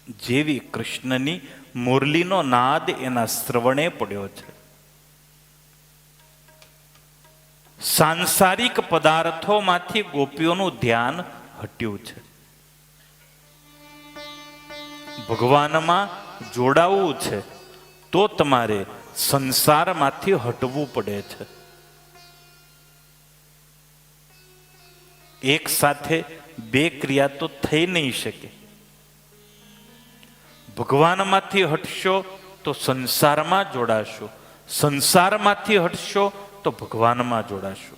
જેવી કૃષ્ણની મુરલીનો નાદ એના શ્રવણે પડ્યો છે. સાંસારિક પદાર્થોમાંથી ગોપીઓનું ધ્યાન હટ્યું છે. ભગવાનમાં જોડાવું છે તો તમારે સંસારમાંથી હટવું પડે છે. એક સાથે બે ક્રિયા તો થઈ નહીં શકે. ભગવાનમાંથી હટશો તો સંસારમાં જોડાશો, સંસારમાંથી હટશો તો ભગવાનમાં જોડાશો.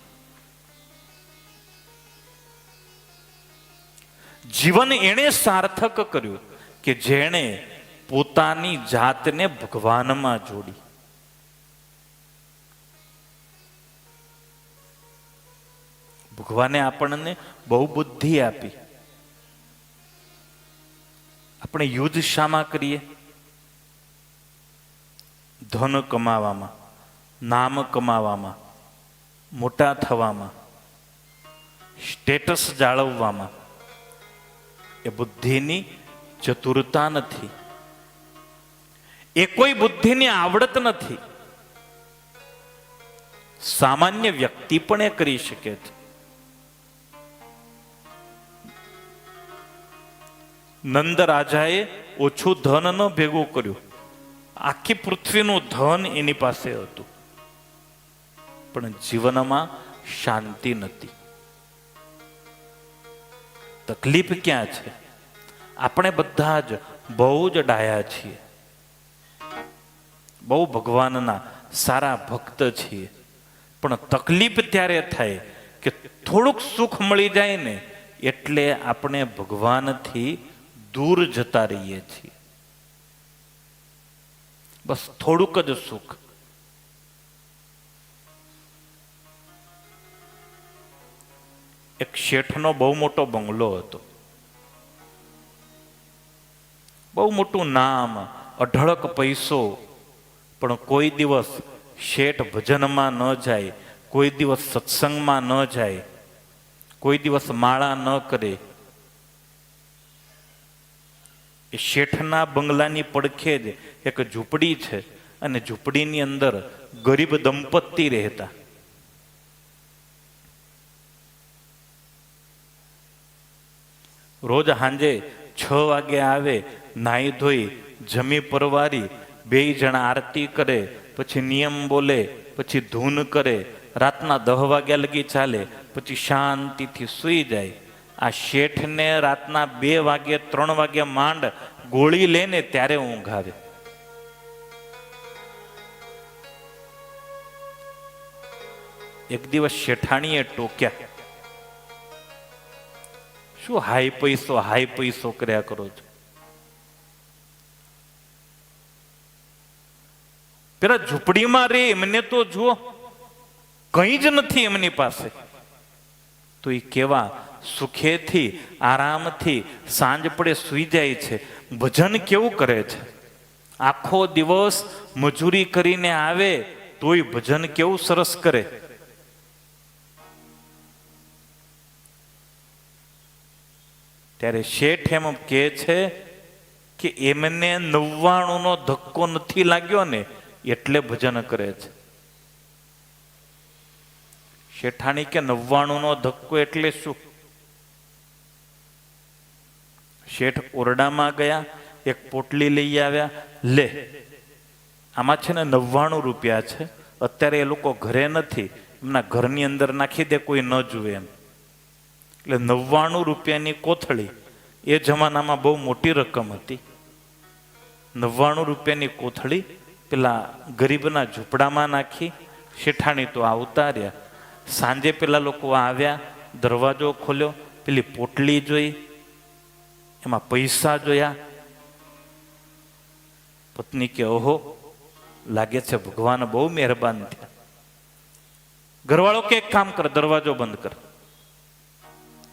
જીવન એણે સાર્થક કર્યું કે જેણે પોતાની જાતને ભગવાનમાં જોડી. ભગવાને આપણને બહુ બુદ્ધિ આપી. આપણે યુદ્ધ શામાં કરીએ? ધન કમાવામાં, નામ કમાવામાં, મોટા થવામાં, સ્ટેટસ જાળવવામાં. એ બુદ્ધિની ચતુરતા નથી, એ કોઈ બુદ્ધિની આવડત નથી. સામાન્ય વ્યક્તિ પણ એ કરી શકે છે. નંદ રાજાએ ઓછું ધન ન ભેગું કર્યું, આખી પૃથ્વીનું ધન એની પાસે હતું, પણ જીવનમાં શાંતિ નથી. તકલીફ ક્યાં છે? આપણે બધા જ બહુ જ ડાયા છીએ, બહુ ભગવાનના સારા ભક્ત છીએ, પણ તકલીફ ત્યારે થાય કે થોડુંક સુખ મળી જાય ને એટલે આપણે ભગવાનથી દૂર જતા રહીએ છીએ. બસ થોડુંક જ સુખ. એક શેઠનો બહુ મોટો બંગલો હતો, બહુ મોટું નામ, અઢળક પૈસો, પણ કોઈ દિવસ શેઠ ભજનમાં ન જાય, કોઈ દિવસ સત્સંગમાં ન જાય, કોઈ દિવસ માળા ન કરે. એ શેઠના બંગલાની પડખે જ એક ઝૂંપડી છે, અને ઝૂંપડીની અંદર ગરીબ દંપતી રહેતા. રોજ સાંજે 6 વાગે આવે, નાહી ધોઈ જમી પરવારી, 2 જણા આરતી કરે, પછી નિયમ બોલે, પછી ધૂન કરે, રાતના 10 વાગ્યા લગી ચાલે, પછી શાંતિથી સૂઈ જાય. આ શેઠને રાતના 2 વાગે 3 વાગે માંડ ગોળી લઈને ત્યારે ઊંઘ આવે. એક દિવસ શેઠાણીએ ટોક્યા, શું હાઈ પૈસો કર્યા કરો છો? પેલા ઝૂંપડીમાં રે એમને તો જુઓ, કંઈ જ નથી એમની પાસે, તો એ કેવા સુખેથી આરામથી સાંજ પડે સૂઈ જાય છે. ભજન કેવું કરે છે? આખો દિવસ મજૂરી કરીને આવે તોય ભજન કેવું સરસ કરે. ત્યારે શેઠ એમ કહે છે કે એમને 99નો ધક્કો નથી લાગ્યો ને એટલે ભજન કરે છે. શેઠાણી કે 99નો ધક્કો એટલે શું? શેઠ ઓરડામાં ગયા, એક પોટલી લઈ આવ્યા, લે આમાં છે ને 99 રૂપિયા છે, અત્યારે એ લોકો ઘરે નથી, એમના ઘરની અંદર નાખી દે, કોઈ ન જુએ એમ. એટલે 99 રૂપિયાની કોથળી એ જમાનામાં બહુ મોટી રકમ હતી. 99 રૂપિયાની કોથળી પેલા ગરીબના ઝૂંપડામાં નાખી. શેઠાણી તો આવતા રહ્યા. સાંજે પેલા લોકો આવ્યા, દરવાજો ખોલ્યો, પેલી પોટલી જોઈ, એમાં પૈસા જોયા. પત્ની કે ઓહો, લાગે છે ભગવાન બહુ મહેરબાન થયા. ઘરવાળો કે એક કામ કર, દરવાજો બંધ કર.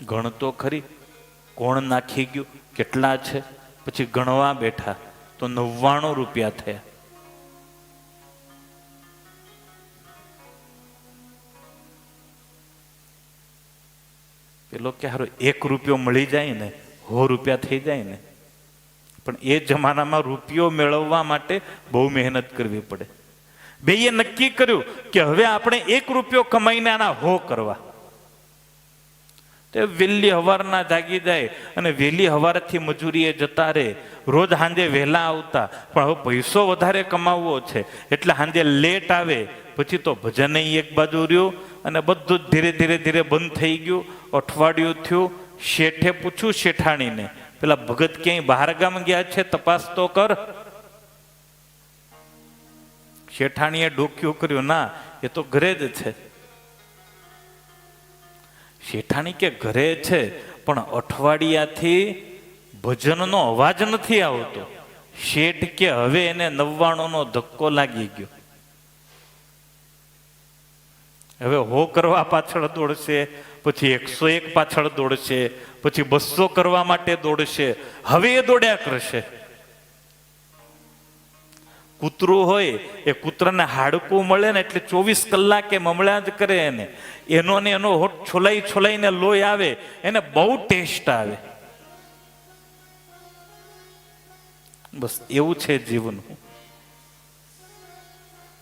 ગણતો ખરી કોણ નાખી ગયું, કેટલા છે. પછી ગણવા બેઠા તો 99 રૂપિયા થયા. પેલો કે હારો 1 રૂપિયો મળી જાય ને 100 રૂપિયા થઈ જાય ને, પણ એ જમાનામાં રૂપિયો મેળવવા માટે બહુ મહેનત કરવી પડે. બેયે નક્કી કર્યું કે હવે આપણે 1 રૂપિયો કમાઈને આના હો કરવા. તે વહેલી હવારના જાગી જાય અને વહેલી હવારથી મજૂરીએ જતા રહે. રોજ સાંજે વહેલા આવતા, પણ હવે પૈસો વધારે કમાવવો છે એટલે સાંજે લેટ આવે. પછી તો ભજન એક બાજુ રહ્યું અને બધું જ ધીરે ધીરે ધીરે બંધ થઈ ગયું. અઠવાડિયું થયું. શેઠે પૂછ્યું શેઠાણીને, પેલા ભગત ક્યાંય બહાર ગામ ગયા છે, તપાસ તો કર. શેઠાણીએ ડોક્યું કર્યું, ના એ તો ઘરે જ છે. શેઠાણી કે ઘરે છે પણ અઠવાડિયાથી ભજનનો અવાજ નથી આવતો. શેઠ કે હવે એને 99નો ધક્કો લાગી ગયો. હવે હો કરવા પાછળ દોડશે, પછી 101 પાછળ દોડશે, પછી 200 કરવા માટે દોડશે. હવે એ દોડ્યા કરશે. કૂતરું હોય એ કૂતરાને હાડકું મળે ને એટલે 24 કલાકે મમળ્યા જ કરે. એનો ને એનો હોઠ છોલાઈ છોલાઈને લોહી આવે, એને બહુ ટેસ્ટ આવે. બસ એવું છે જીવન.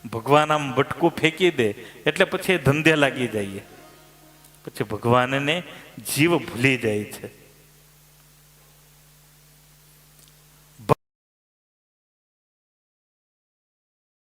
ભગવાન આમ બટકું ફેંકી દે એટલે પછી ધંધે લાગી જઈએ. પછી ભગવાનને જીવ ભૂલી જાય છે.